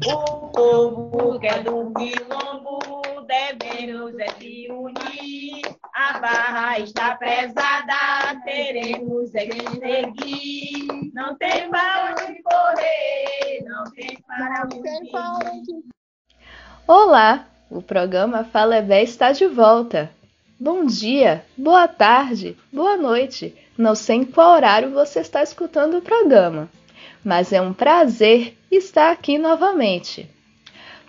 O povo que é do Quilombo devemos se unir. A barra está prezada, teremos que seguir. Não tem para onde correr, não tem para onde ir. Olá, o programa Fala Bé está de volta. Bom dia, boa tarde, boa noite. Não sei em qual horário você está escutando o programa, mas é um prazer estar aqui novamente.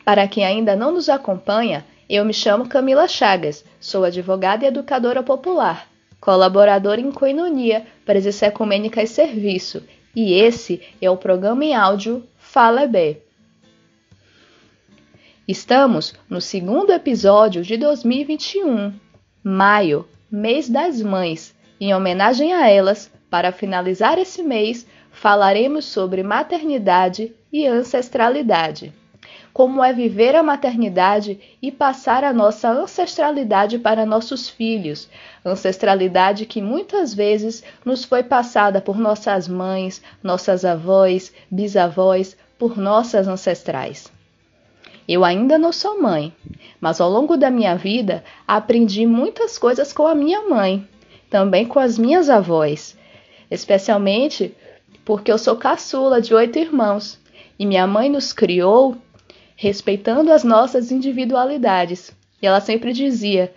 Para quem ainda não nos acompanha, eu me chamo Camila Chagas, sou advogada e educadora popular, colaboradora em Coinonia, Presença Ecumênica e Serviço, e esse é o programa em áudio Fala Bé. Estamos no segundo episódio de 2021, maio, mês das mães. Em homenagem a elas, para finalizar esse mês, falaremos sobre maternidade e ancestralidade. Como é viver a maternidade e passar a nossa ancestralidade para nossos filhos, ancestralidade que muitas vezes nos foi passada por nossas mães, nossas avós, bisavós, por nossas ancestrais. Eu ainda não sou mãe, mas ao longo da minha vida aprendi muitas coisas com a minha mãe, também com as minhas avós, especialmente porque eu sou caçula de 8 irmãos e minha mãe nos criou respeitando as nossas individualidades. E ela sempre dizia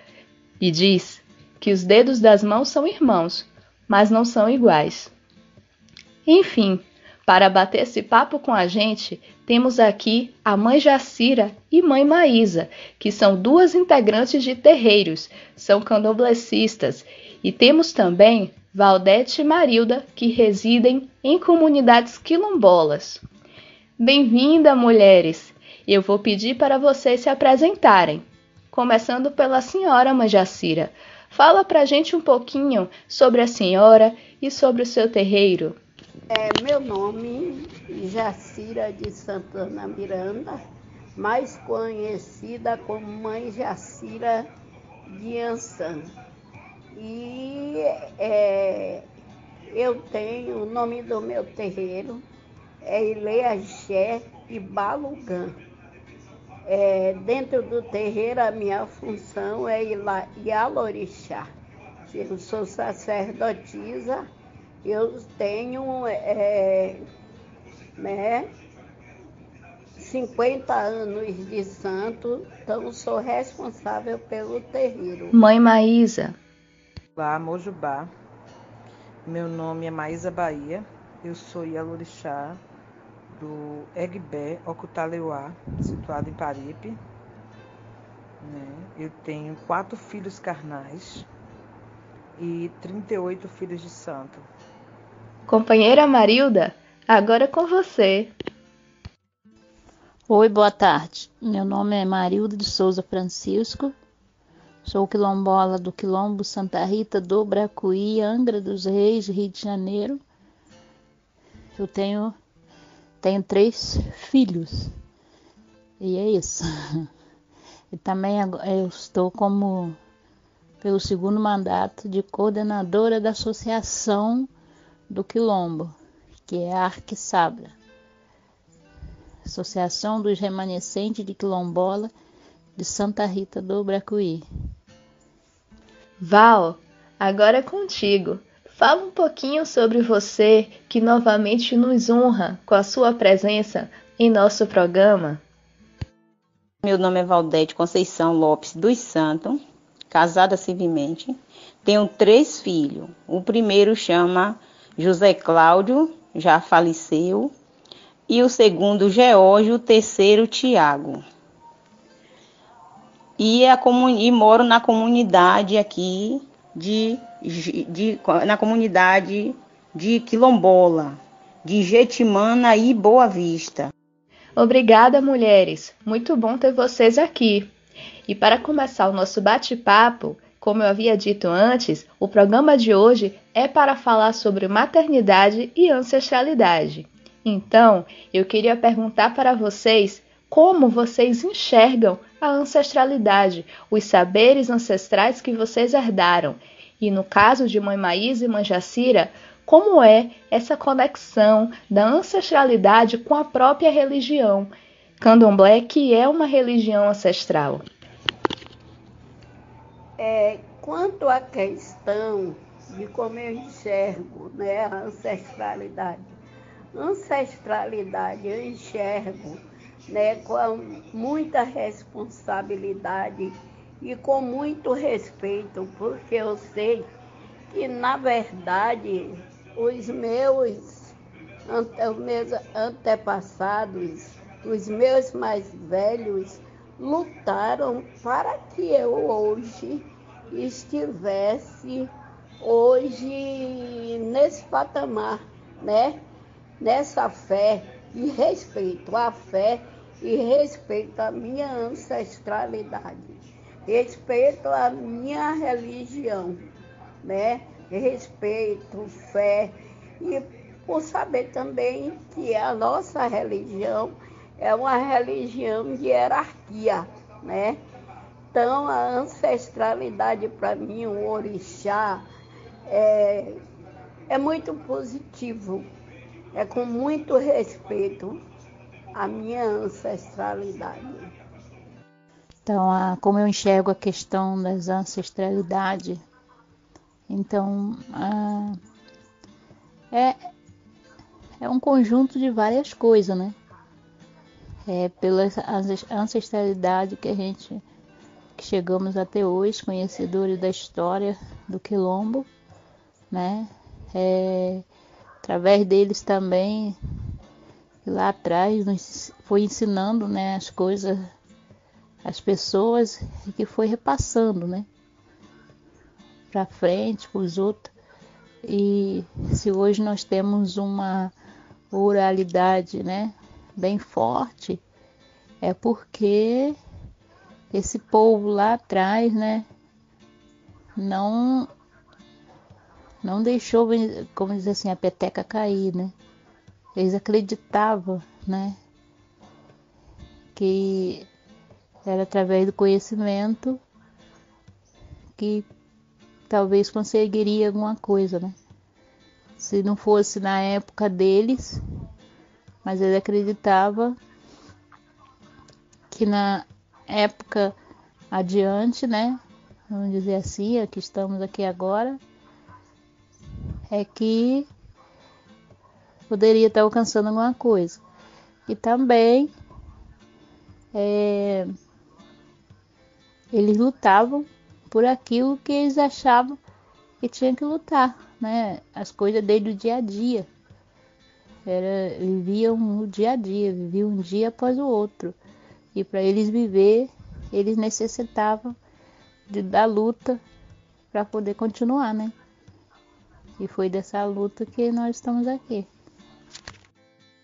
e diz que os dedos das mãos são irmãos, mas não são iguais. Enfim, para bater esse papo com a gente, temos aqui a mãe Jacira e mãe Maísa, que são duas integrantes de terreiros, são candomblecistas, e temos também Valdete e Marilda, que residem em comunidades quilombolas. Bem-vinda, mulheres! Eu vou pedir para vocês se apresentarem, começando pela senhora mãe Jacira. Fala pra gente um pouquinho sobre a senhora e sobre o seu terreiro. Meu nome é Jacira de Santana Miranda, mais conhecida como Mãe Jacira de Ançã. E eu tenho o nome do meu terreiro, Ileaxé e Balugã. Dentro do terreiro, a minha função é Ialorixá. Eu sou sacerdotisa. Eu tenho 50 anos de santo, então sou responsável pelo terreiro. Mãe Maísa. Olá, Mojubá. Meu nome é Maísa Bahia. Eu sou Ialorixá do Egbé Ocutaleuá, situado em Paripe. Eu tenho 4 filhos carnais e 38 filhos de santo. Companheira Marilda, agora é com você. Oi, boa tarde. Meu nome é Marilda de Souza Francisco. Sou quilombola do Quilombo Santa Rita do Bracuí, Angra dos Reis, Rio de Janeiro. Eu tenho 3 filhos. E é isso. E também eu estou pelo segundo mandato de coordenadora da Associação do Quilombo, que é a Arquissabra, Associação dos Remanescentes de Quilombola de Santa Rita do Bracuí. Val, agora é contigo. Fala um pouquinho sobre você, que novamente nos honra com a sua presença em nosso programa. Meu nome é Valdete Conceição Lopes dos Santos, casada civilmente. Tenho 3 filhos. O primeiro chama José Cláudio, já faleceu, e o segundo Geórgio, o terceiro Tiago. E moro na comunidade aqui na comunidade de Quilombola, de Jetimana e Boa Vista. Obrigada, mulheres. Muito bom ter vocês aqui. E para começar o nosso bate-papo, como eu havia dito antes, o programa de hoje é para falar sobre maternidade e ancestralidade. Então, eu queria perguntar para vocês como vocês enxergam a ancestralidade, os saberes ancestrais que vocês herdaram. E no caso de Mãe Maísa e Mãe Jacira, como é essa conexão da ancestralidade com a própria religião? Candomblé, que é uma religião ancestral. Quanto à questão de como eu enxergo, né, a ancestralidade. Ancestralidade eu enxergo, né, com muita responsabilidade e com muito respeito, porque eu sei que, na verdade, os meus antepassados, os meus mais velhos, lutaram para que eu hoje estivesse nesse patamar, né? Nessa fé e respeito à fé e respeito à minha ancestralidade, respeito à minha religião, né? Respeito, fé, e por saber também que a nossa religião é uma religião de hierarquia, né? Então, a ancestralidade para mim, o orixá, é muito positivo, é com muito respeito à minha ancestralidade. Então, como eu enxergo a questão das ancestralidades, então, é um conjunto de várias coisas, né? Pela ancestralidade que chegamos até hoje, conhecedores da história do Quilombo, né? Através deles também, lá atrás, nos foi ensinando, né, as coisas, as pessoas, que foi repassando, né, para frente, para os outros. E se hoje nós temos uma oralidade, né, bem forte, é porque esse povo lá atrás, né, não deixou, como dizer assim, a peteca cair, né? Eles acreditavam, né, que era através do conhecimento que talvez conseguiria alguma coisa, né? Se não fosse na época deles, mas eles acreditavam que na época adiante, né, vamos dizer assim, que estamos aqui agora, é que poderia estar alcançando alguma coisa. E também eles lutavam por aquilo que eles achavam que tinha que lutar, né? As coisas desde o dia a dia. Viviam o dia a dia, viviam um dia após o outro. E para eles viver, eles necessitavam da luta para poder continuar, né? E foi dessa luta que nós estamos aqui.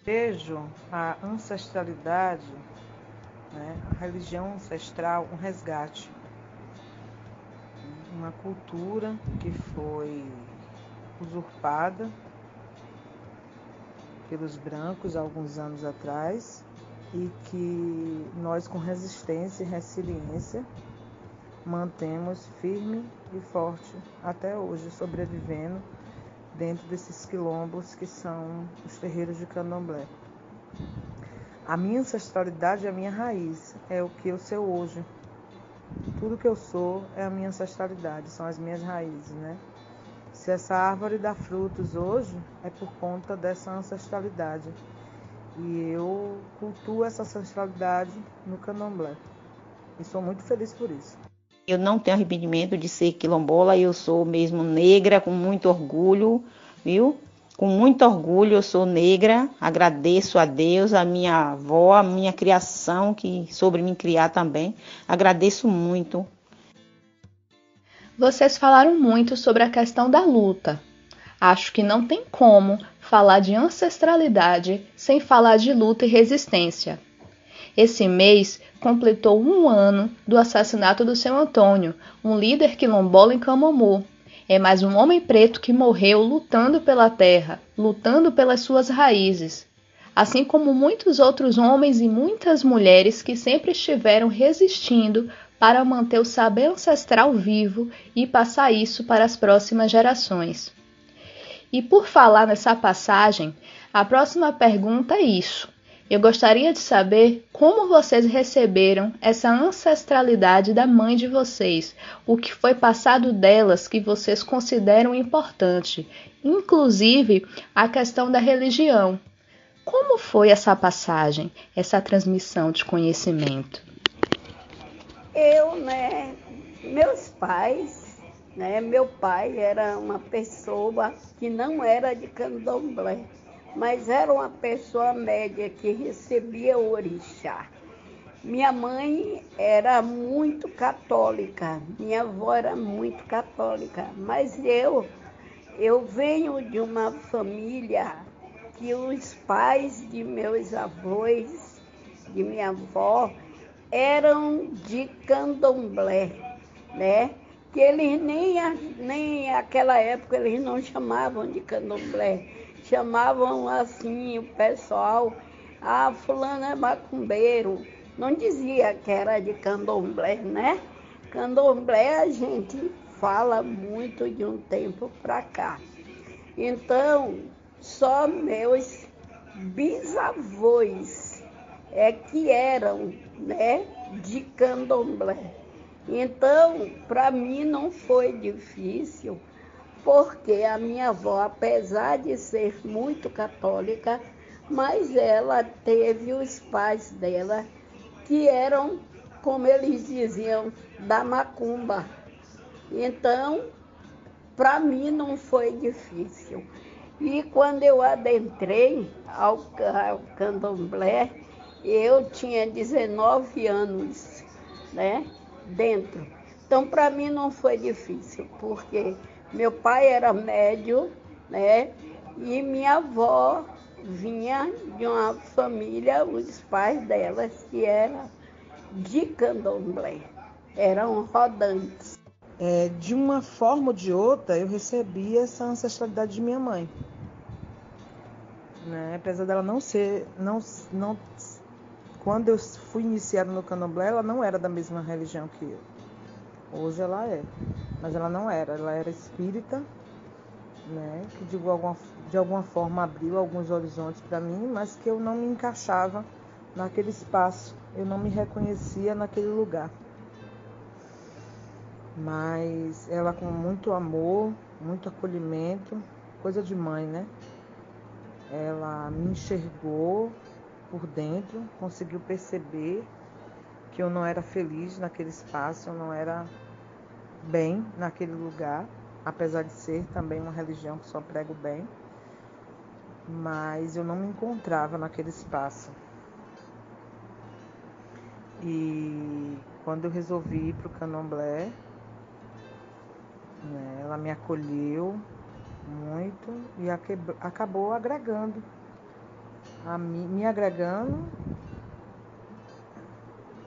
Vejo a ancestralidade, né, a religião ancestral, um resgate. Uma cultura que foi usurpada pelos brancos há alguns anos atrás e que nós, com resistência e resiliência, mantemos firme e forte até hoje, sobrevivendo dentro desses quilombos que são os terreiros de candomblé. A minha ancestralidade é a minha raiz, é o que eu sou hoje. Tudo que eu sou é a minha ancestralidade, são as minhas raízes, né? Se essa árvore dá frutos hoje, é por conta dessa ancestralidade. E eu cultuo essa ancestralidade no candomblé. E sou muito feliz por isso. Eu não tenho arrependimento de ser quilombola, eu sou mesmo negra, com muito orgulho, viu? Com muito orgulho eu sou negra, agradeço a Deus, a minha avó, a minha criação, que soube me criar também, agradeço muito. Vocês falaram muito sobre a questão da luta. Acho que não tem como falar de ancestralidade sem falar de luta e resistência. Esse mês completou 1 ano do assassinato do seu Antônio, um líder quilombola em Camamu. É mais um homem preto que morreu lutando pela terra, lutando pelas suas raízes. Assim como muitos outros homens e muitas mulheres que sempre estiveram resistindo para manter o saber ancestral vivo e passar isso para as próximas gerações. E por falar nessa passagem, a próxima pergunta é isso. Eu gostaria de saber como vocês receberam essa ancestralidade da mãe de vocês, o que foi passado delas que vocês consideram importante, inclusive a questão da religião. Como foi essa passagem, essa transmissão de conhecimento? Meus pais, meu pai era uma pessoa que não era de candomblé, mas era uma pessoa média que recebia o orixá. Minha mãe era muito católica, minha avó era muito católica, mas eu venho de uma família que os pais de meus avós, de minha avó, eram de candomblé, que eles nem naquela época eles não chamavam de candomblé, chamavam assim o pessoal, fulano é macumbeiro, não dizia que era de candomblé, Candomblé a gente fala muito de um tempo para cá. Então, só meus bisavós que eram, de candomblé. Então, para mim não foi difícil, porque a minha avó, apesar de ser muito católica, mas ela teve os pais dela que eram, como eles diziam, da macumba. Então, para mim não foi difícil. E quando eu adentrei ao candomblé, eu tinha 19 anos, dentro. Então, para mim não foi difícil, porque meu pai era médium, e minha avó vinha de uma família, os pais delas, que eram de candomblé, eram rodantes. De uma forma ou de outra, eu recebi essa ancestralidade de minha mãe. Apesar dela não ser... Quando eu fui iniciada no candomblé, ela não era da mesma religião que eu. Hoje ela é, mas ela não era. Ela era espírita, que de alguma forma abriu alguns horizontes para mim, mas que eu não me encaixava naquele espaço. Eu não me reconhecia naquele lugar. Mas ela com muito amor, muito acolhimento, coisa de mãe, Ela me enxergou por dentro, conseguiu perceber que eu não era feliz naquele espaço, eu não era bem naquele lugar, apesar de ser também uma religião que só prega o bem, mas eu não me encontrava naquele espaço. E quando eu resolvi ir para o candomblé, ela me acolheu muito e acabou agregando, me agregando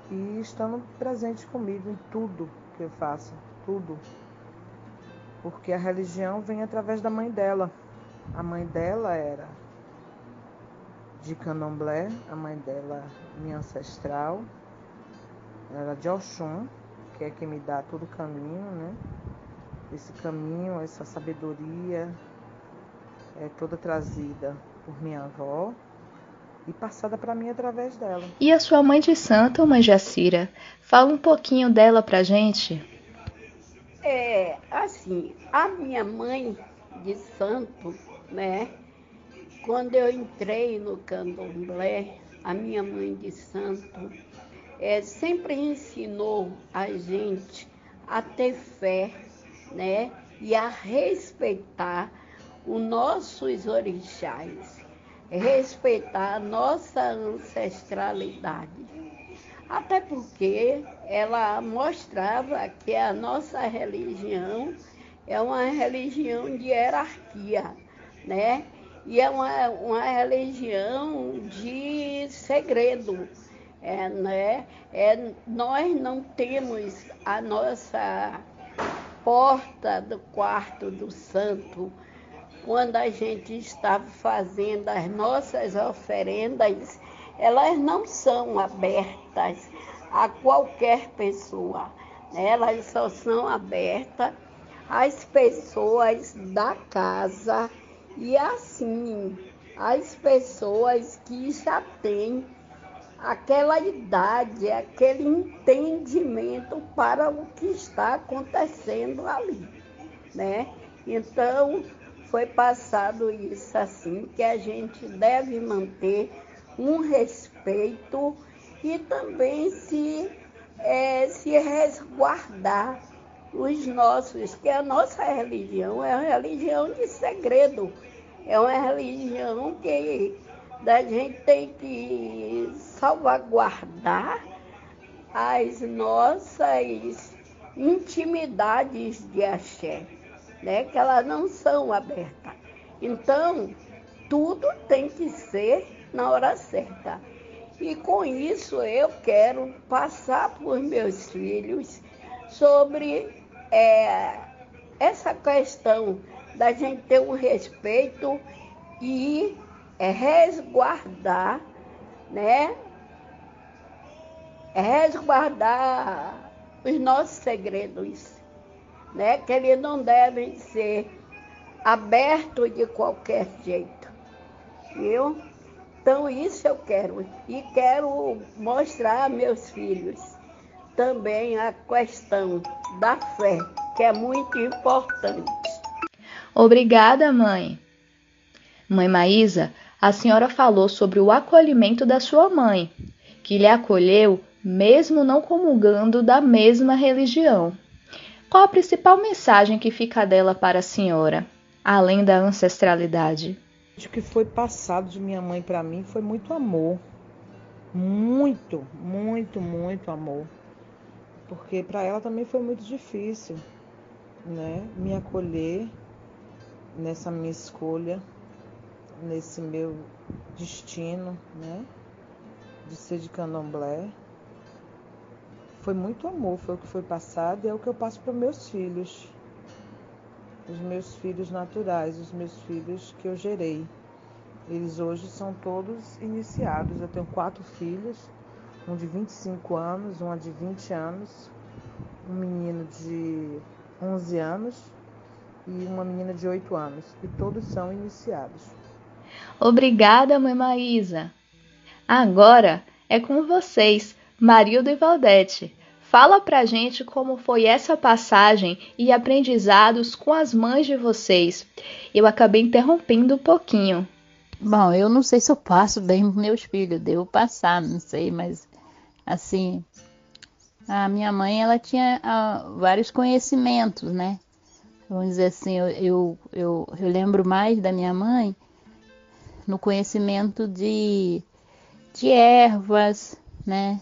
e estando presente comigo em tudo que eu faço, tudo. Porque a religião vem através da mãe dela. A mãe dela era de candomblé, a mãe dela, minha ancestral, era de Oxum, que é quem me dá todo o caminho, Esse caminho, essa sabedoria é toda trazida por minha avó e passada para mim através dela. E a sua mãe de santo, mãe Jacira? Fala um pouquinho dela pra gente. Assim, a minha mãe de santo, quando eu entrei no candomblé, a minha mãe de santo sempre ensinou a gente a ter fé, e a respeitar os nossos orixás, respeitar a nossa ancestralidade. Até porque ela mostrava que a nossa religião é uma religião de hierarquia, E é uma religião de segredo, nós não temos a nossa porta do quarto do santo, quando a gente está fazendo as nossas oferendas, elas não são abertas a qualquer pessoa, Elas só são abertas às pessoas da casa e assim as pessoas que já têm aquela idade, aquele entendimento para o que está acontecendo ali, né? Então, foi passado isso assim, que a gente deve manter um respeito e também se resguardar os nossos, que a nossa religião é uma religião de segredo, é uma religião que a gente tem que salvaguardar as nossas intimidades de axé, né? Que elas não são abertas. Então, tudo tem que ser na hora certa. E com isso eu quero passar para os meus filhos sobre essa questão da gente ter um respeito e resguardar, né? Resguardar os nossos segredos, né? Que eles não devem ser abertos de qualquer jeito, viu? Então isso eu quero. E quero mostrar a meus filhos também a questão da fé, que é muito importante. Obrigada, mãe. Mãe Maísa, a senhora falou sobre o acolhimento da sua mãe, que lhe acolheu mesmo não comungando da mesma religião. Qual a principal mensagem que fica dela para a senhora, além da ancestralidade? O que foi passado de minha mãe para mim foi muito amor. Muito, muito, muito amor. Porque para ela também foi muito difícil, né? Me acolher nessa minha escolha, nesse meu destino, né? De ser de candomblé. Foi muito amor, foi o que foi passado e é o que eu passo para meus filhos. Os meus filhos naturais, os meus filhos que eu gerei. Eles hoje são todos iniciados. Eu tenho 4 filhos, um de 25 anos, uma de 20 anos, um menino de 11 anos e uma menina de 8 anos. E todos são iniciados. Obrigada, mãe Maísa. Agora é com vocês, Marilda e Valdete. Fala pra gente como foi essa passagem e aprendizados com as mães de vocês. Eu acabei interrompendo um pouquinho. Bom, eu não sei se eu passo bem para meus filhos, devo passar, não sei, mas assim, a minha mãe, ela tinha vários conhecimentos, né? Vamos dizer assim, eu lembro mais da minha mãe no conhecimento de ervas, né?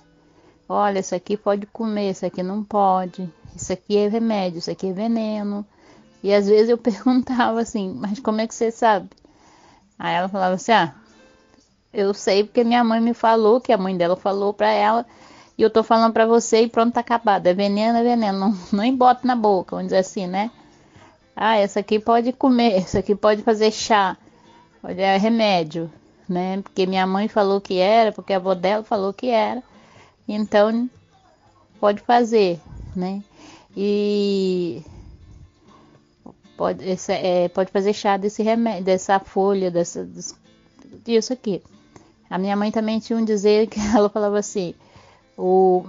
Olha, isso aqui pode comer, isso aqui não pode, isso aqui é remédio, isso aqui é veneno. E às vezes eu perguntava assim, mas como é que você sabe? Aí ela falava assim, eu sei porque minha mãe me falou, que a mãe dela falou pra ela, e eu tô falando pra você e pronto, tá acabado. É veneno, não nem bota na boca, vamos dizer assim, né? Essa aqui pode comer, isso aqui pode fazer chá, pode é remédio, né? Porque minha mãe falou que era, porque a avó dela falou que era. Então, pode fazer, né? E pode fazer chá desse remédio, dessa folha, disso aqui. A minha mãe também tinha um dizer que ela falava assim, o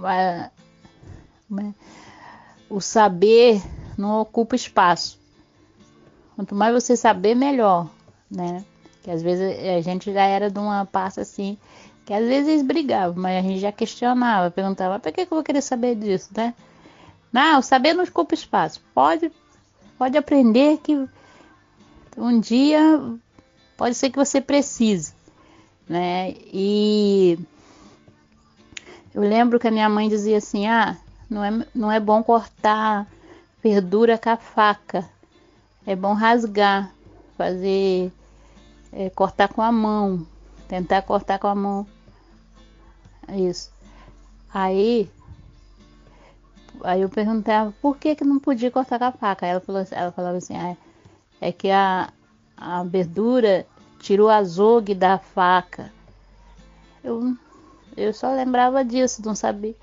saber não ocupa espaço. Quanto mais você saber, melhor, né? Que às vezes a gente já era de uma parte assim, que às vezes eles brigavam, mas a gente já questionava, perguntava, por que eu vou querer saber disso, né? Não, saber não ocupa espaço. Pode aprender que um dia pode ser que você precise, né? E eu lembro que a minha mãe dizia assim, não é bom cortar verdura com a faca, é bom rasgar, cortar com a mão, tentar cortar com a mão. Isso. Aí eu perguntava por que não podia cortar com a faca. Aí ela falava assim, é que a verdura tira o azogue da faca. Eu só lembrava disso, não sabia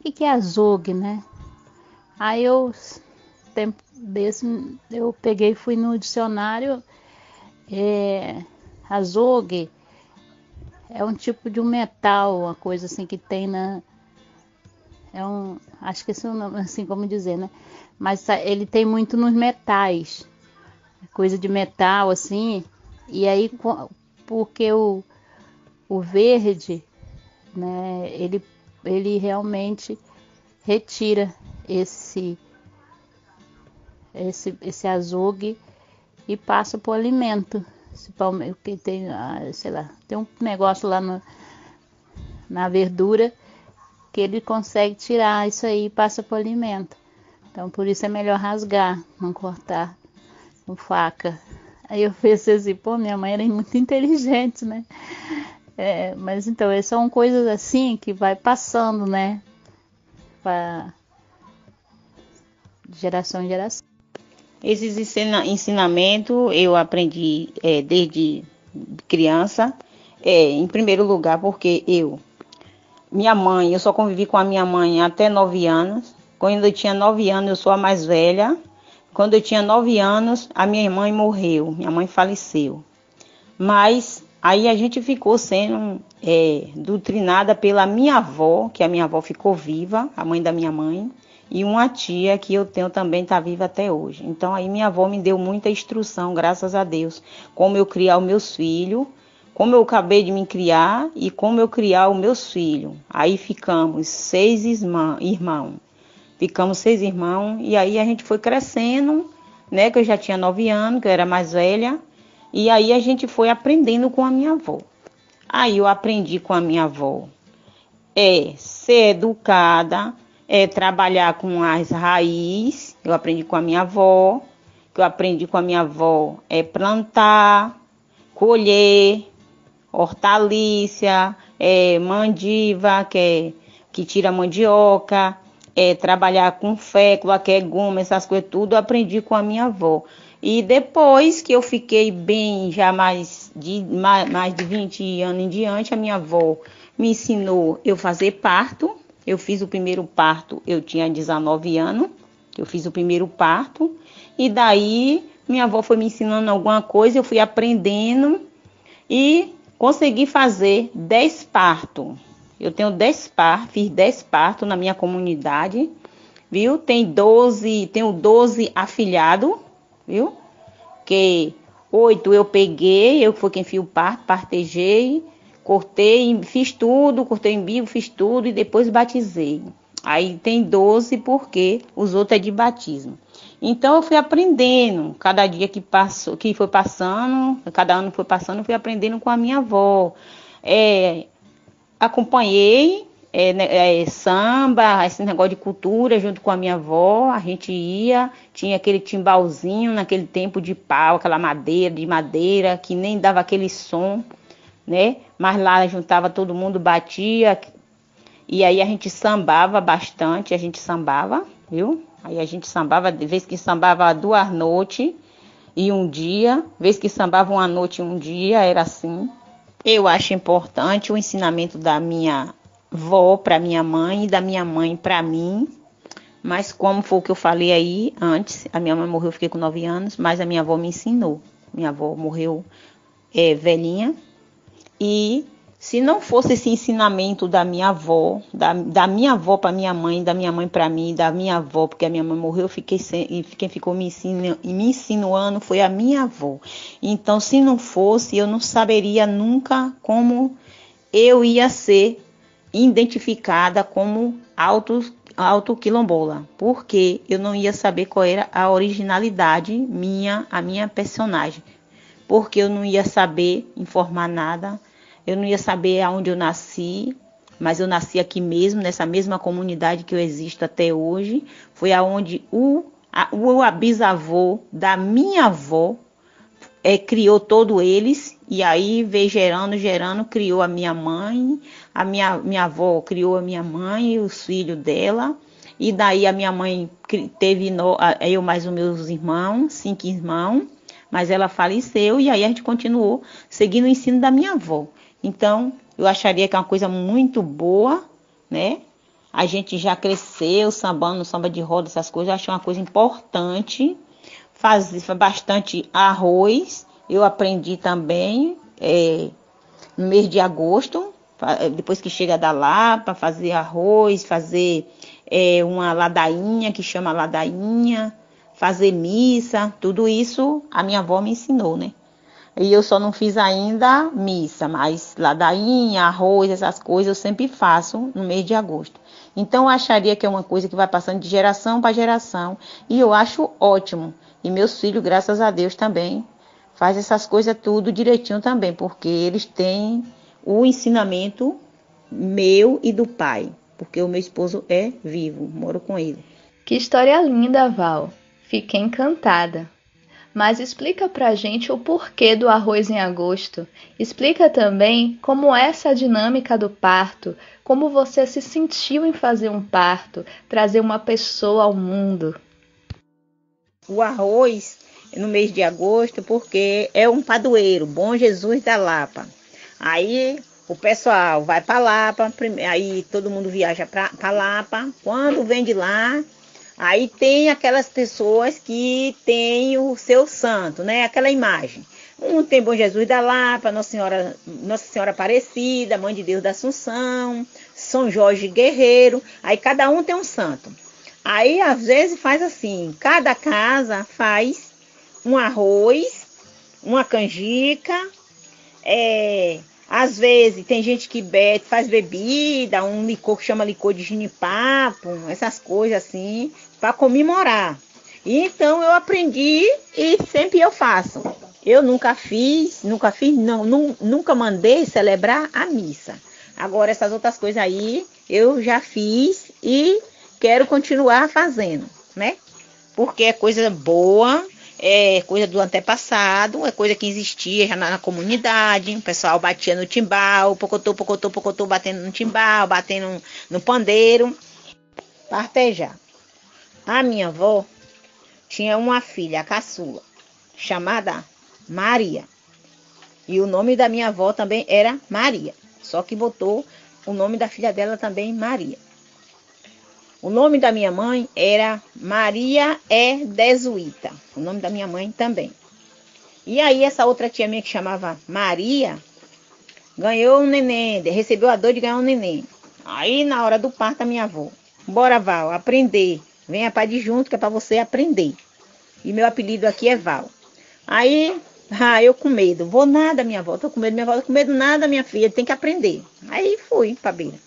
o que é azogue, né? Aí tempo desse, eu peguei e fui no dicionário, azogue é um tipo de um metal, uma coisa assim que tem na... acho que esse é o nome, assim como dizer, né? Mas ele tem muito nos metais, coisa de metal assim, e aí porque o verde, né, ele realmente retira esse azogue e passa para o alimento. Que tem, sei lá, tem um negócio lá na verdura que ele consegue tirar isso aí e passa para o alimento. Então por isso é melhor rasgar, não cortar com faca. Aí eu pensei assim, pô, minha mãe era muito inteligente, né? Mas então, são coisas assim que vai passando, né? Pra geração em geração. Esses ensinamentos eu aprendi desde criança, em primeiro lugar porque eu só convivi com a minha mãe até 9 anos. Quando eu tinha 9 anos, eu sou a mais velha. Quando eu tinha 9 anos, a minha mãe morreu, minha mãe faleceu. Mas aí a gente ficou sendo doutrinada pela minha avó, que a minha avó ficou viva, a mãe da minha mãe, e uma tia que eu tenho também está viva até hoje. Então aí minha avó me deu muita instrução, graças a Deus, como eu criar os meus filhos, como eu acabei de me criar e como eu criar os meus filhos. Aí ficamos 6 irmãos. Ficamos 6 irmãos e aí a gente foi crescendo, né? Que eu já tinha 9 anos, que eu era mais velha. E aí a gente foi aprendendo com a minha avó. Aí eu aprendi com a minha avó. Ser educada, trabalhar com as raízes. Eu aprendi com a minha avó. Que eu aprendi com a minha avó plantar, colher, hortaliça, mandiva, que tira mandioca, trabalhar com fécula, que é goma, essas coisas tudo, eu aprendi com a minha avó. E depois que eu fiquei bem, já mais de 20 anos em diante, a minha avó me ensinou eu fazer parto. Eu fiz o primeiro parto, eu tinha 19 anos, eu fiz o primeiro parto. E daí, minha avó foi me ensinando alguma coisa, eu fui aprendendo e consegui fazer 10 partos. Eu tenho 10 partos, fiz 10 partos na minha comunidade, viu? Tenho 12 afilhados, viu? Que 8 eu peguei, eu fui quem fiz o parto, partejei, cortei, fiz tudo, cortei em bico, fiz tudo e depois batizei. Aí tem 12 porque os outros é de batismo. Então eu fui aprendendo, cada dia que foi passando, cada ano foi passando, eu fui aprendendo com a minha avó. Acompanhei samba, esse negócio de cultura junto com a minha avó. A gente tinha aquele timbalzinho naquele tempo de pau, aquela de madeira, que nem dava aquele som, né? Mas lá juntava todo mundo, batia, e aí a gente sambava bastante, viu? Aí a gente sambava, de vez que sambava 2 noites e um dia, vez que sambava uma noite e um dia, era assim. Eu acho importante o ensinamento da minha avó para minha mãe e da minha mãe para mim. Mas como foi o que eu falei aí antes, a minha mãe morreu, eu fiquei com 9 anos, mas a minha avó me ensinou. Minha avó morreu velhinha. E se não fosse esse ensinamento da minha avó, da minha avó para minha mãe, da minha mãe para mim, da minha avó, porque a minha mãe morreu, quem ficou me insinuando foi a minha avó. Então, se não fosse, eu não saberia nunca como eu ia ser identificada como auto-quilombola, porque eu não ia saber qual era a originalidade a minha personagem, porque eu não ia saber informar nada. Eu não ia saber aonde eu nasci, mas eu nasci aqui mesmo, nessa mesma comunidade que eu existo até hoje. Foi aonde o bisavô da minha avó criou todos eles. E aí veio gerando, criou a minha mãe. A minha avó criou a minha mãe e os filhos dela. E daí a minha mãe teve eu mais os meus irmãos, 5 irmãos. Mas ela faleceu e aí a gente continuou seguindo o ensino da minha avó. Então, eu acharia que é uma coisa muito boa, né? A gente já cresceu sambando, samba de roda, essas coisas. Eu acho uma coisa importante. Fazer bastante arroz. Eu aprendi também. no mês de agosto, depois que chega da Lapa, fazer arroz, fazer uma ladainha, que chama ladainha, fazer missa, tudo isso a minha avó me ensinou, né? E eu só não fiz ainda missa, mas ladainha, arroz, essas coisas eu sempre faço no mês de agosto. Então eu acharia que é uma coisa que vai passando de geração para geração e eu acho ótimo. E meus filhos, graças a Deus, também fazem essas coisas tudo direitinho também, porque eles têm o ensinamento meu e do pai, porque o meu esposo é vivo, moro com ele. Que história linda, Val. Fiquei encantada. Mas explica pra gente o porquê do arroz em agosto. Explica também como é essa dinâmica do parto, como você se sentiu em fazer um parto, trazer uma pessoa ao mundo. O arroz no mês de agosto, porque é um padroeiro, Bom Jesus da Lapa. Aí o pessoal vai para Lapa, aí todo mundo viaja para Lapa. Quando vem de lá, aí tem aquelas pessoas que têm o seu santo, né? Aquela imagem. Um tem Bom Jesus da Lapa, Nossa Senhora Aparecida, Mãe de Deus da Assunção, São Jorge Guerreiro. Aí cada um tem um santo. Aí às vezes faz assim, cada casa faz um arroz, uma canjica, às vezes tem gente que faz bebida, um licor que chama licor de ginipapo, essas coisas assim, para comemorar. E então eu aprendi e sempre eu faço. Eu nunca mandei celebrar a missa. Agora essas outras coisas aí eu já fiz e quero continuar fazendo, né? Porque é coisa boa, é coisa do antepassado, é coisa que existia já na comunidade. O pessoal batia no timbal, pocotô, batendo no timbal, batendo no pandeiro, partejar. A minha avó tinha uma filha, a caçula, chamada Maria. E o nome da minha avó também era Maria, só que botou o nome da filha dela também Maria. O nome da minha mãe era Maria Desuíta. O nome da minha mãe também. E aí essa outra tia minha que chamava Maria, ganhou um neném, recebeu a dor de ganhar um neném. Aí na hora do parto a minha avó, bora Val, aprender. Venha para de junto que é para você aprender. E meu apelido aqui é Val. Aí, eu com medo. Vou nada, minha avó, tô com medo, minha avó, tô com medo nada, minha filha, tem que aprender. Aí fui pra beira.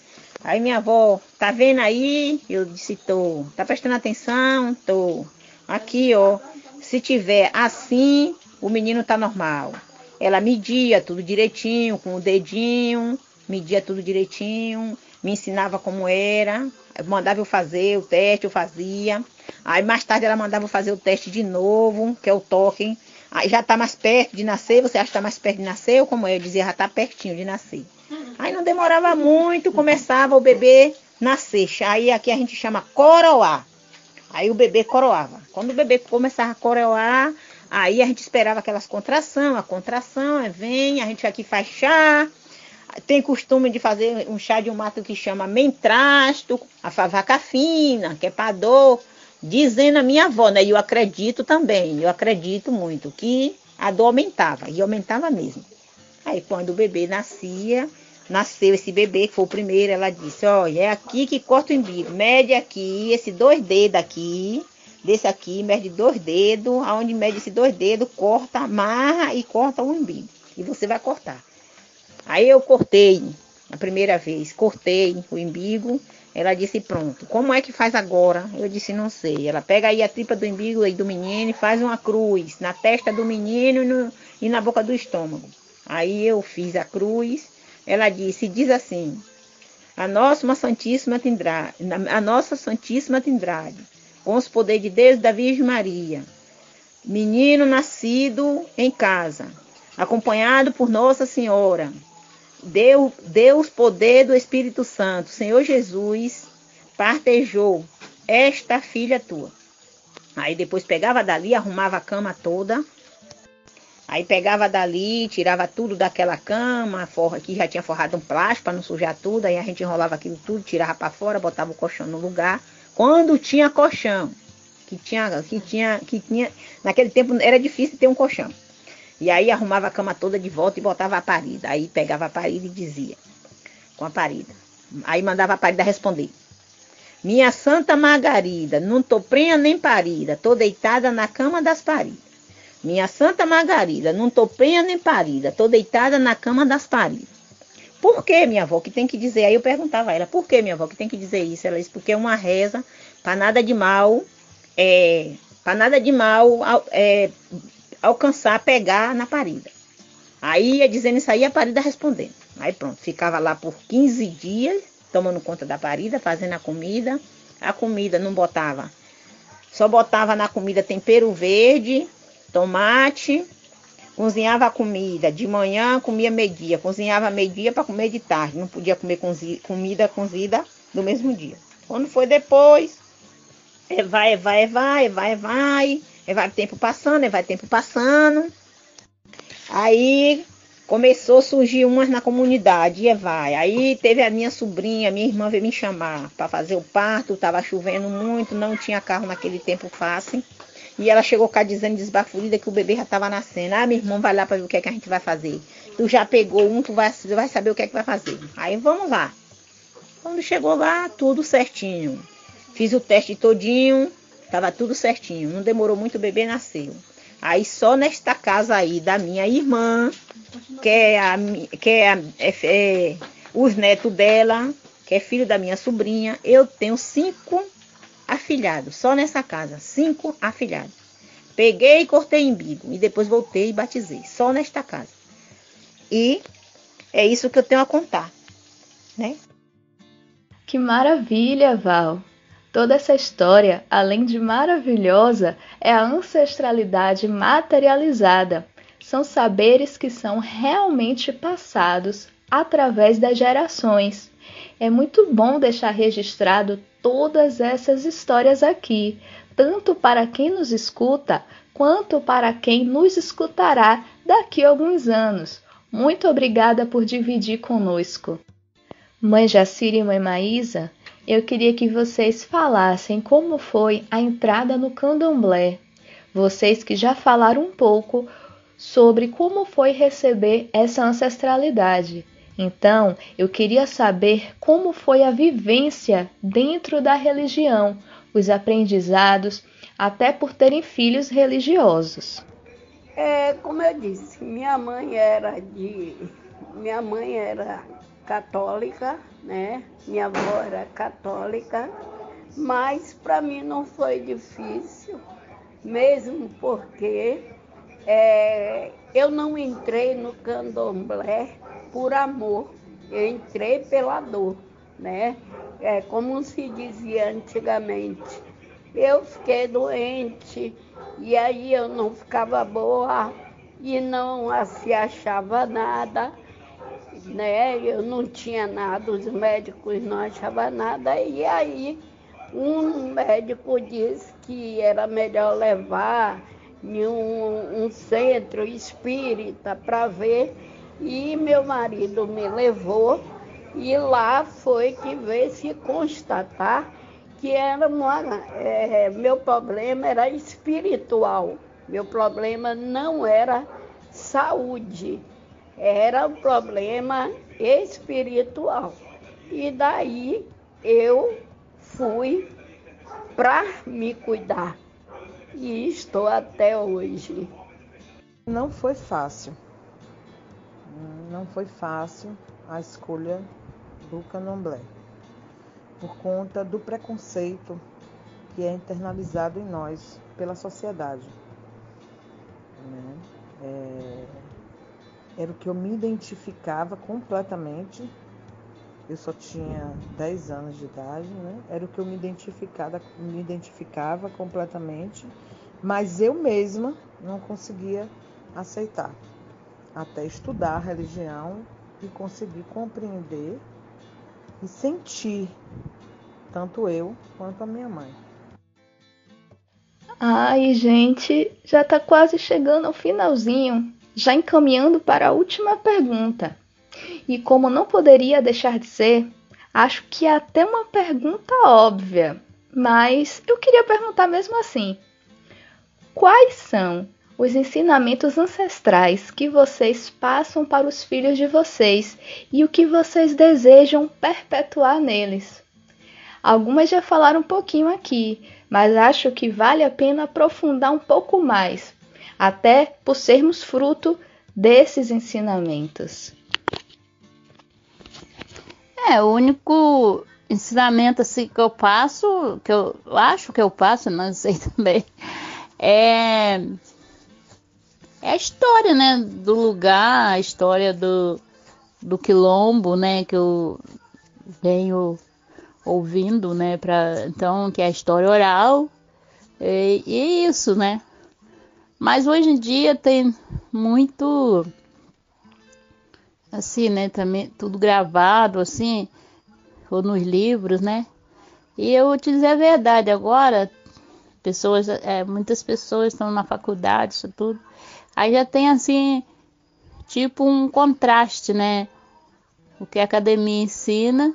Aí minha avó, tá vendo aí? Eu disse, tô. Tá prestando atenção? Tô. Aqui, ó. Se tiver assim, o menino tá normal. Ela media tudo direitinho, com o dedinho. Media tudo direitinho. Me ensinava como era. Mandava eu fazer o teste, eu fazia. Aí mais tarde ela mandava eu fazer o teste de novo, que é o toque. Aí já tá mais perto de nascer. Você acha que tá mais perto de nascer? Ou como eu dizia, já tá pertinho de nascer. Aí não demorava muito, começava o bebê nascer. Aí aqui a gente chama coroar. Aí o bebê coroava. Quando o bebê começava a coroar, aí a gente esperava aquelas contrações. A contração vem, a gente aqui faz chá. Tem costume de fazer um chá de um mato que chama mentrasto, a vaca fina, que é para dor. Dizendo a minha avó, né? E eu acredito também, eu acredito muito que a dor aumentava. E aumentava mesmo. Aí quando o bebê nasceu esse bebê, que foi o primeiro, ela disse, olha, é aqui que corta o umbigo, mede aqui, esse 2 dedos aqui, desse aqui, mede 2 dedos, aonde mede esses 2 dedos, corta, amarra e corta o umbigo. E você vai cortar. Aí eu cortei, a primeira vez, cortei o umbigo, ela disse, pronto, como é que faz agora? Eu disse, não sei. Ela pega aí a tripa do umbigo aí do menino e faz uma cruz na testa do menino e na boca do estômago. Aí eu fiz a cruz, ela disse, diz assim, a nossa Santíssima Trindade, com os poderes de Deus e da Virgem Maria, menino nascido em casa, acompanhado por Nossa Senhora, Deus poder do Espírito Santo, Senhor Jesus, partejou esta filha tua. Aí depois pegava dali, arrumava a cama toda. Aí pegava dali, tirava tudo daquela cama, que já tinha forrado um plástico para não sujar tudo. Aí a gente enrolava aquilo tudo, tirava para fora, botava o colchão no lugar. Quando tinha colchão, que tinha, naquele tempo era difícil ter um colchão. E aí arrumava a cama toda de volta e botava a parida. Aí pegava a parida e dizia, com a parida. Aí mandava a parida responder. Minha Santa Margarida, não tô prenha nem parida, tô deitada na cama das paridas. Minha Santa Margarida, não tô prenha nem parida, tô deitada na cama das paridas. Por que, minha avó, que tem que dizer? Aí eu perguntava a ela, por que, minha avó, que tem que dizer isso? Ela disse, porque é uma reza para nada de mal, alcançar, pegar na parida. Aí ia dizendo isso aí, a parida respondendo. Aí pronto, ficava lá por 15 dias, tomando conta da parida, fazendo a comida. A comida não botava, só botava na comida tempero verde, tomate, cozinhava a comida. De manhã comia meio-dia, cozinhava meio-dia para comer de tarde. Não podia comer comida cozida do mesmo dia. Quando foi depois, vai tempo passando. Aí começou a surgir umas na comunidade, Aí teve a minha sobrinha, minha irmã veio me chamar para fazer o parto, estava chovendo muito, não tinha carro naquele tempo fácil. E ela chegou cá dizendo, desbafurida, que o bebê já estava nascendo. Ah, meu irmão, vai lá para ver o que é que a gente vai fazer. Tu já pegou um, tu vai saber o que é que vai fazer. Aí vamos lá. Quando chegou lá, tudo certinho. Fiz o teste todinho, estava tudo certinho. Não demorou muito, o bebê nasceu. Aí só nesta casa aí da minha irmã, os netos dela, que é filho da minha sobrinha, eu tenho 5 afilhados, só nessa casa, 5 afilhados. Peguei e cortei embigo, e depois voltei e batizei, só nesta casa. E é isso que eu tenho a contar, né? Que maravilha, Val! Toda essa história, além de maravilhosa, é a ancestralidade materializada. São saberes que são realmente passados através das gerações. É muito bom deixar registrado todas essas histórias aqui, tanto para quem nos escuta, quanto para quem nos escutará daqui a alguns anos. Muito obrigada por dividir conosco. Mãe Jacira e Mãe Maísa, eu queria que vocês falassem como foi a entrada no candomblé. Vocês que já falaram um pouco sobre como foi receber essa ancestralidade. Então, eu queria saber como foi a vivência dentro da religião, os aprendizados, até por terem filhos religiosos. Como eu disse, minha mãe era católica, né? Minha avó era católica, mas para mim não foi difícil, mesmo porque eu não entrei no candomblé por amor, eu entrei pela dor, né? Como se dizia antigamente, eu fiquei doente e aí eu não ficava boa e não se achava nada, né? Eu não tinha nada, os médicos não achavam nada, e aí um médico disse que era melhor levar em um centro espírita para ver, e meu marido me levou, e lá foi que veio se constatar que era meu problema era espiritual, meu problema não era saúde, era um problema espiritual. E daí eu fui para me cuidar e estou até hoje. Não foi fácil a escolha do candomblé, por conta do preconceito que é internalizado em nós pela sociedade, né? Era o que eu me identificava completamente. Eu só tinha 10 anos de idade, né? Era o que eu me identificava completamente, mas eu mesma não conseguia aceitar, até estudar a religião e conseguir compreender e sentir, tanto eu quanto a minha mãe. Ai, gente, já está quase chegando ao finalzinho, já encaminhando para a última pergunta. E como não poderia deixar de ser, acho que é até uma pergunta óbvia, mas eu queria perguntar mesmo assim. Quais são os ensinamentos ancestrais que vocês passam para os filhos de vocês e o que vocês desejam perpetuar neles. Algumas já falaram um pouquinho aqui, mas acho que vale a pena aprofundar um pouco mais, até por sermos fruto desses ensinamentos. O único ensinamento assim, que eu passo, que eu acho que eu passo, não sei também, é a história, né, do lugar, a história do quilombo, né, que eu venho ouvindo, né, então, que é a história oral, e isso, né. Mas hoje em dia tem muito, assim, né, também tudo gravado, assim, ou nos livros, né. E eu vou te dizer a verdade, agora, muitas pessoas estão na faculdade, isso tudo, aí já tem, assim, tipo um contraste, né, o que a academia ensina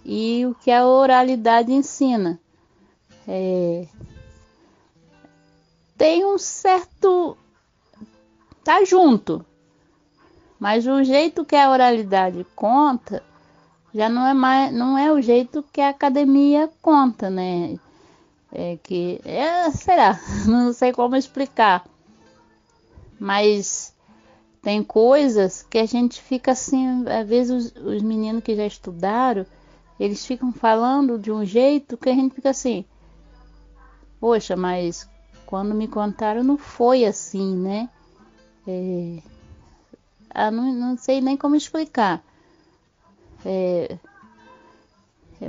e o que a oralidade ensina. Tem um certo... tá junto, mas o jeito que a oralidade conta já não é o jeito que a academia conta, né? Sei lá, não sei como explicar, mas tem coisas que a gente fica assim, às vezes os meninos que já estudaram, eles ficam falando de um jeito que a gente fica assim, poxa, mas quando me contaram não foi assim, né? Não sei nem como explicar.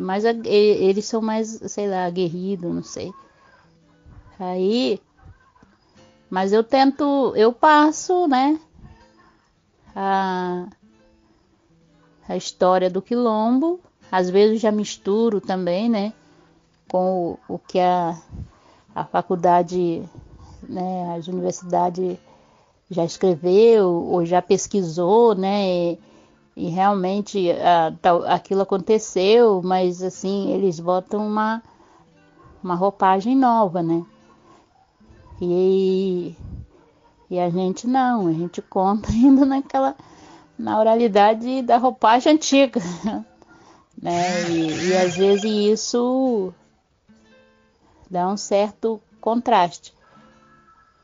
Mas eles são mais, sei lá, aguerridos, não sei. Mas eu passo, né? A história do quilombo, às vezes já misturo também, né? Com o que a faculdade, né? As universidades já escreveu ou já pesquisou, né? E realmente aquilo aconteceu, mas assim, eles botam uma roupagem nova, né? E a gente não, a gente conta ainda na oralidade da roupagem antiga, né? E às vezes isso dá um certo contraste.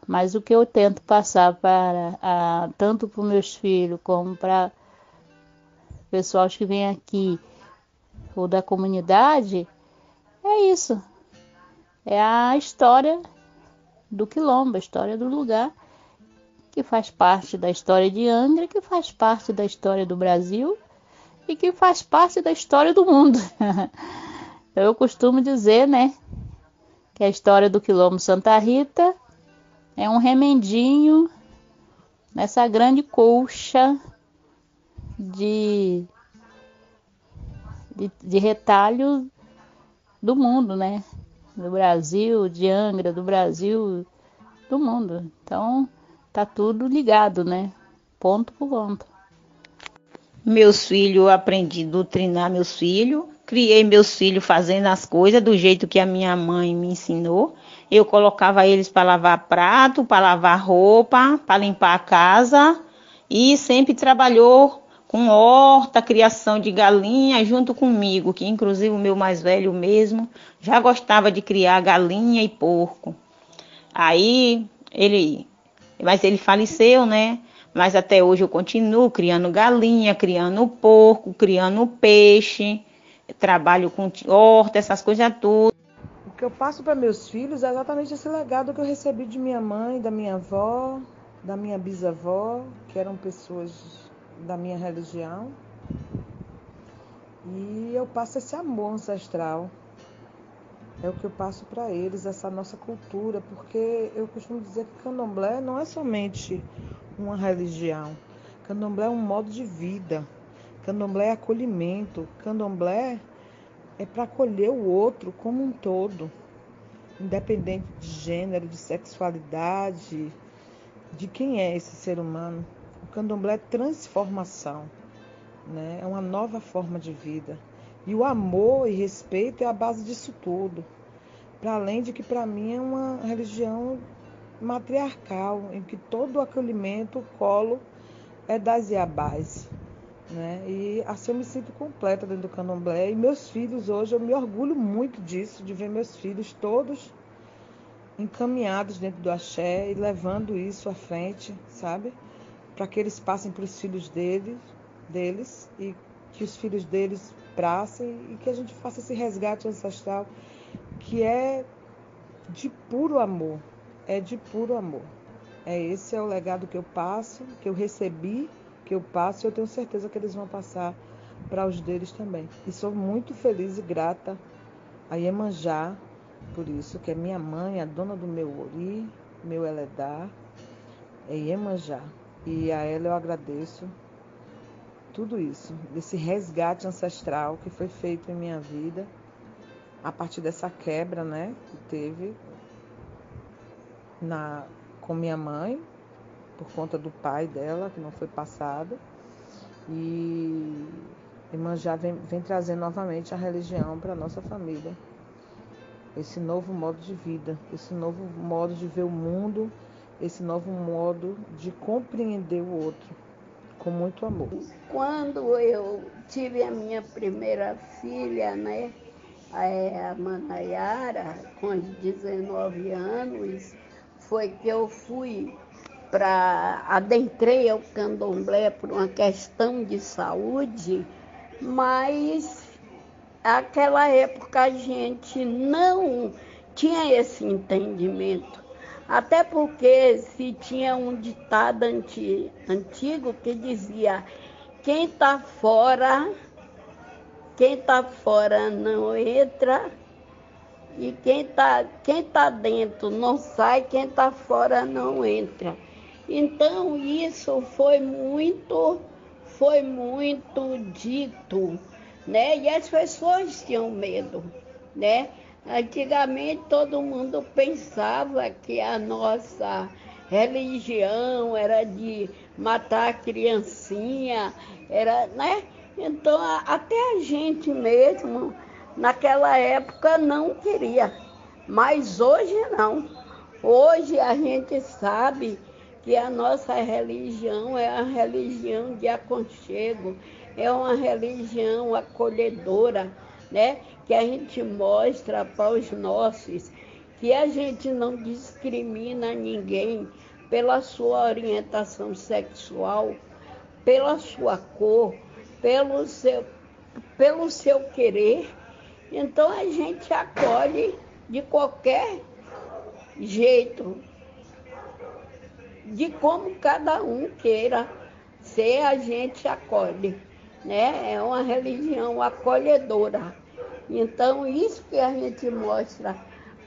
Mas o que eu tento passar tanto para os meus filhos como para pessoal que vem aqui ou da comunidade, é isso. É a história do quilombo, a história do lugar, que faz parte da história de Angra, que faz parte da história do Brasil e que faz parte da história do mundo. Eu costumo dizer, né, que a história do quilombo Santa Rita é um remendinho nessa grande colcha de retalho do mundo, né? Do Brasil, de Angra, do Brasil, do mundo. Então, tá tudo ligado, né? Ponto por ponto. Meus filhos, eu aprendi a doutrinar meus filhos. Criei meus filhos fazendo as coisas do jeito que a minha mãe me ensinou. Eu colocava eles para lavar prato, para lavar roupa, para limpar a casa. E sempre trabalhou com horta, criação de galinha junto comigo, que inclusive o meu mais velho mesmo já gostava de criar galinha e porco. Mas ele faleceu, né? Mas até hoje eu continuo criando galinha, criando porco, criando peixe, trabalho com horta, essas coisas tudo. O que eu passo para meus filhos é exatamente esse legado que eu recebi de minha mãe, da minha avó, da minha bisavó, que eram pessoas da minha religião. E eu passo esse amor ancestral. É o que eu passo para eles, essa nossa cultura, porque eu costumo dizer que candomblé não é somente uma religião. Candomblé é um modo de vida. Candomblé é acolhimento. Candomblé é para acolher o outro como um todo, independente de gênero, de sexualidade, de quem é esse ser humano. O candomblé é transformação, né? É uma nova forma de vida. E o amor e respeito é a base disso tudo. Para além de que, para mim, é uma religião matriarcal, em que todo o acolhimento, o colo é das Iabás, né? E assim eu me sinto completa dentro do candomblé. E meus filhos hoje, eu me orgulho muito disso, de ver meus filhos todos encaminhados dentro do axé e levando isso à frente, sabe? Para que eles passem para os filhos deles e que os filhos deles passem e que a gente faça esse resgate ancestral que é de puro amor, é de puro amor. Esse é o legado que eu passo, que eu recebi, que eu passo, e eu tenho certeza que eles vão passar para os deles também. E sou muito feliz e grata a Iemanjá por isso, que é minha mãe, a dona do meu ori, meu Eledá, é Iemanjá. E a ela eu agradeço tudo isso, desse resgate ancestral que foi feito em minha vida, a partir dessa quebra, né, que teve com minha mãe, por conta do pai dela, que não foi passado. E Iemanjá vem trazer novamente a religião para a nossa família. Esse novo modo de vida, esse novo modo de ver o mundo, esse novo modo de compreender o outro, com muito amor. Quando eu tive a minha primeira filha, né, a Manayara, com os 19 anos, foi que eu adentrei ao candomblé por uma questão de saúde, mas naquela época a gente não tinha esse entendimento. Até porque se tinha um ditado antigo que dizia: quem está fora não entra, e quem tá dentro não sai, quem está fora não entra. Então isso foi muito dito, né? E as pessoas tinham medo, né? Antigamente todo mundo pensava que a nossa religião era de matar a criancinha, né? Então até a gente mesmo naquela época não queria, mas hoje não. Hoje a gente sabe que a nossa religião é a religião de aconchego, é uma religião acolhedora, né? Que a gente mostra para os nossos que a gente não discrimina ninguém pela sua orientação sexual, pela sua cor, pelo seu querer. Então a gente acolhe de qualquer jeito, de como cada um queira ser, a gente acolhe, né? É uma religião acolhedora. Então isso que a gente mostra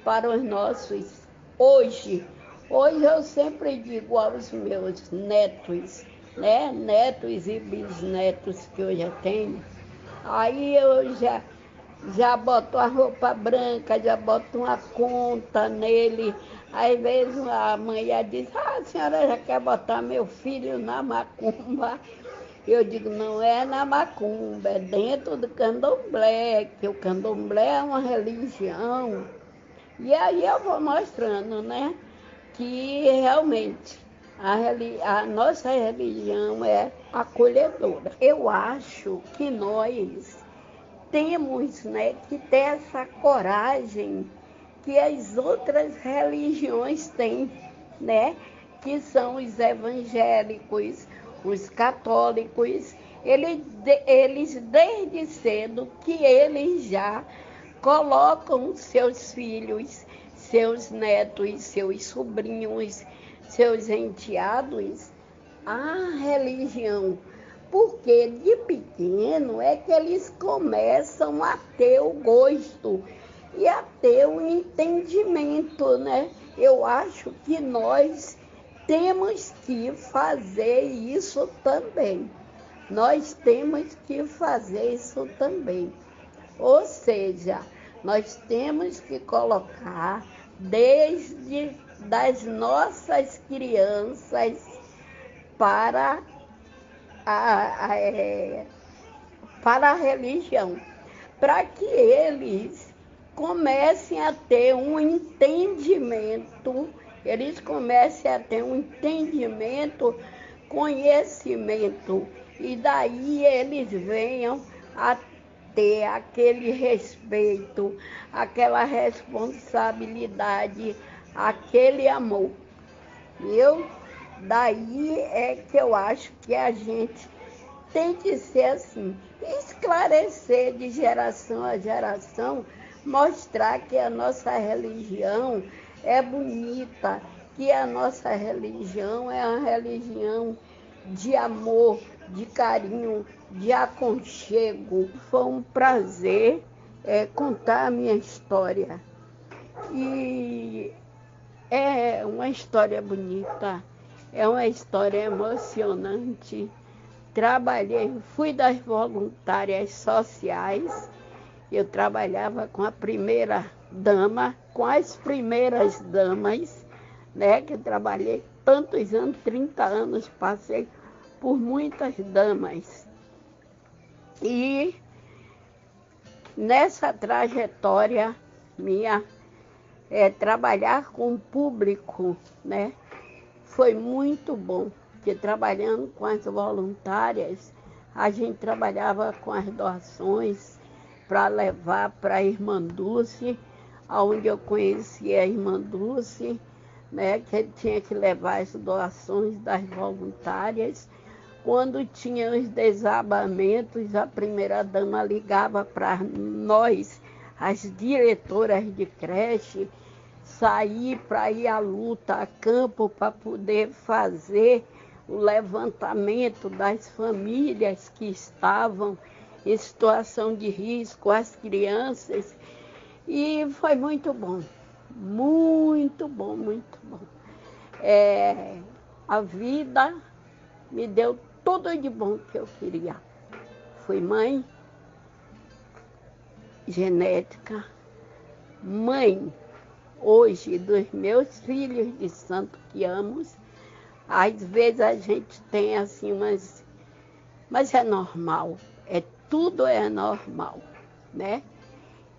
para os nossos hoje. Hoje eu sempre digo aos meus netos, né? Netos e bisnetos que eu já tenho, aí eu já boto a roupa branca, já boto uma conta nele. Às vezes a mãe diz: a senhora já quer botar meu filho na macumba? Eu digo: não é na macumba, é dentro do candomblé, que o candomblé é uma religião. E aí eu vou mostrando, né, que realmente a nossa religião é acolhedora. Eu acho que nós temos, né, que ter essa coragem que as outras religiões têm, né, que são os evangélicos, os católicos. Eles desde cedo que eles já colocam seus filhos, seus netos, seus sobrinhos, seus enteados à religião. Porque de pequeno é que eles começam a ter o gosto e a ter o entendimento, né? Eu acho que nós temos que fazer isso também. Nós temos que fazer isso também. Ou seja, nós temos que colocar desde das nossas crianças para a religião, para que eles comecem a ter um entendimento eles comecem a ter um entendimento, conhecimento, e daí eles venham a ter aquele respeito, aquela responsabilidade, aquele amor. Daí é que eu acho que a gente tem que ser assim, esclarecer de geração a geração, mostrar que a nossa religião é bonita, que a nossa religião é uma religião de amor, de carinho, de aconchego. Foi um prazer contar a minha história. E é uma história bonita, é uma história emocionante. Fui das voluntárias sociais, eu trabalhava com a primeira dama, com as primeiras damas, né, que eu trabalhei tantos anos, 30 anos, passei por muitas damas. E nessa trajetória minha, trabalhar com o público, né, foi muito bom, porque trabalhando com as voluntárias, a gente trabalhava com as doações para levar para a Irmã Dulce, onde eu conheci a Irmã Dulce, né, que tinha que levar as doações das voluntárias. Quando tinha os desabamentos, a primeira-dama ligava para nós, as diretoras de creche, sair para ir à luta, a campo, para poder fazer o levantamento das famílias que estavam em situação de risco, as crianças. E foi muito bom, muito bom, muito bom. A vida me deu tudo de bom que eu queria. Fui mãe genética, mãe hoje dos meus filhos de santo que amo. Às vezes a gente tem assim mas é normal, tudo é normal, né?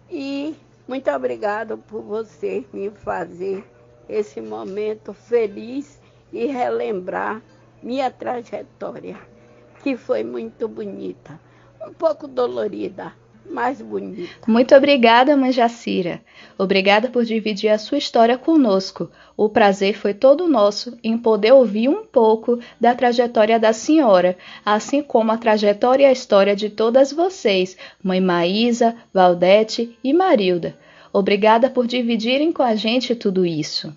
E muito obrigada por você me fazer esse momento feliz e relembrar minha trajetória, que foi muito bonita, um pouco dolorida, mais bonita. Muito obrigada, mãe Jacira. Obrigada por dividir a sua história conosco. O prazer foi todo nosso em poder ouvir um pouco da trajetória da senhora, assim como a trajetória e a história de todas vocês, mãe Maísa, Valdete e Marilda. Obrigada por dividirem com a gente tudo isso.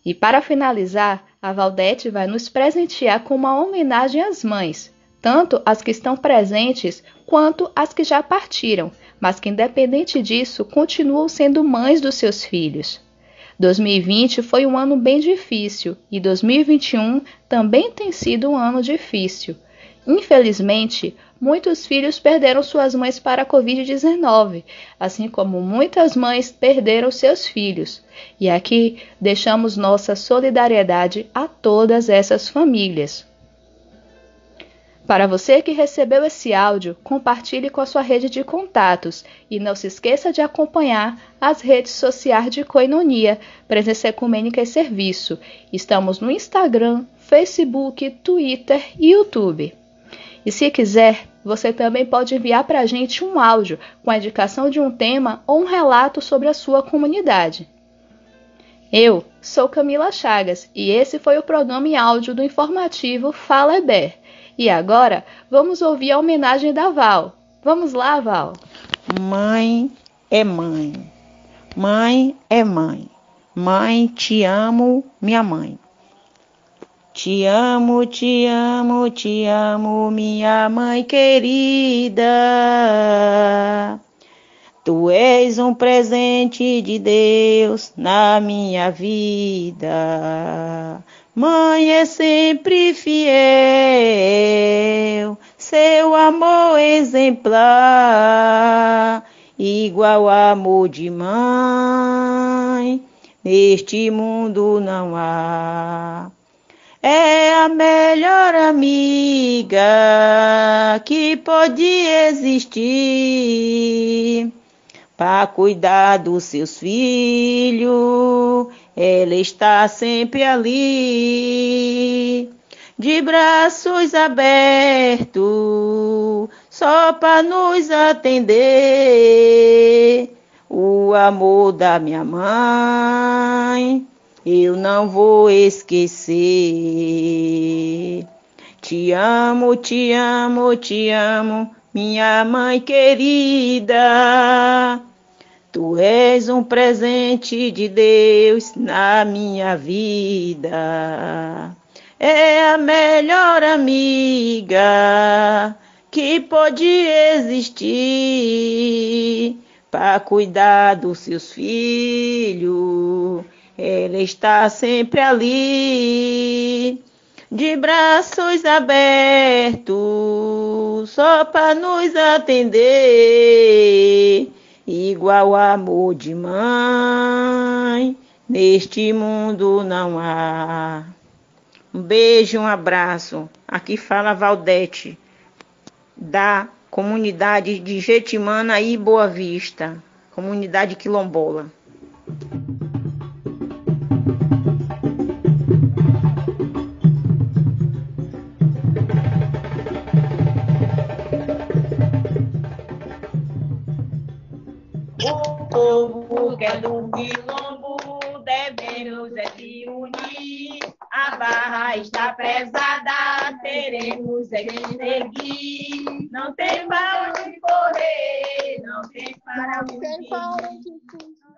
E para finalizar, a Valdete vai nos presentear com uma homenagem às mães, tanto as que estão presentes quanto as que já partiram, mas que independente disso continuam sendo mães dos seus filhos. 2020 foi um ano bem difícil e 2021 também tem sido um ano difícil. Infelizmente, muitos filhos perderam suas mães para a Covid-19, assim como muitas mães perderam seus filhos. E aqui deixamos nossa solidariedade a todas essas famílias. Para você que recebeu esse áudio, compartilhe com a sua rede de contatos e não se esqueça de acompanhar as redes sociais de Koinonia, Presença Ecumênica e Serviço. Estamos no Instagram, Facebook, Twitter e YouTube. E se quiser, você também pode enviar para a gente um áudio com a indicação de um tema ou um relato sobre a sua comunidade. Eu sou Camila Chagas e esse foi o programa em áudio do informativo Fala Eber. E agora, vamos ouvir a homenagem da Val. Vamos lá, Val. Mãe é mãe. Mãe é mãe. Mãe, te amo, minha mãe. Te amo, te amo, te amo, minha mãe querida. Tu és um presente de Deus na minha vida. Mãe é sempre fiel, seu amor exemplar, igual amor de mãe, neste mundo não há. É a melhor amiga que pode existir, para cuidar dos seus filhos ela está sempre ali, de braços abertos, só para nos atender. O amor da minha mãe, eu não vou esquecer. Te amo, te amo, te amo, minha mãe querida. Tu és um presente de Deus na minha vida. É a melhor amiga que pode existir para cuidar dos seus filhos. Ela está sempre ali, de braços abertos, só para nos atender. Igual amor de mãe, neste mundo não há. Um beijo, um abraço. Aqui fala Valdete, da comunidade de Jetimana e Boa Vista, comunidade quilombola. O povo que é do quilombo devemos se unir. A barra está prezada, teremos que seguir. Não tem para onde correr, não tem para onde fugir.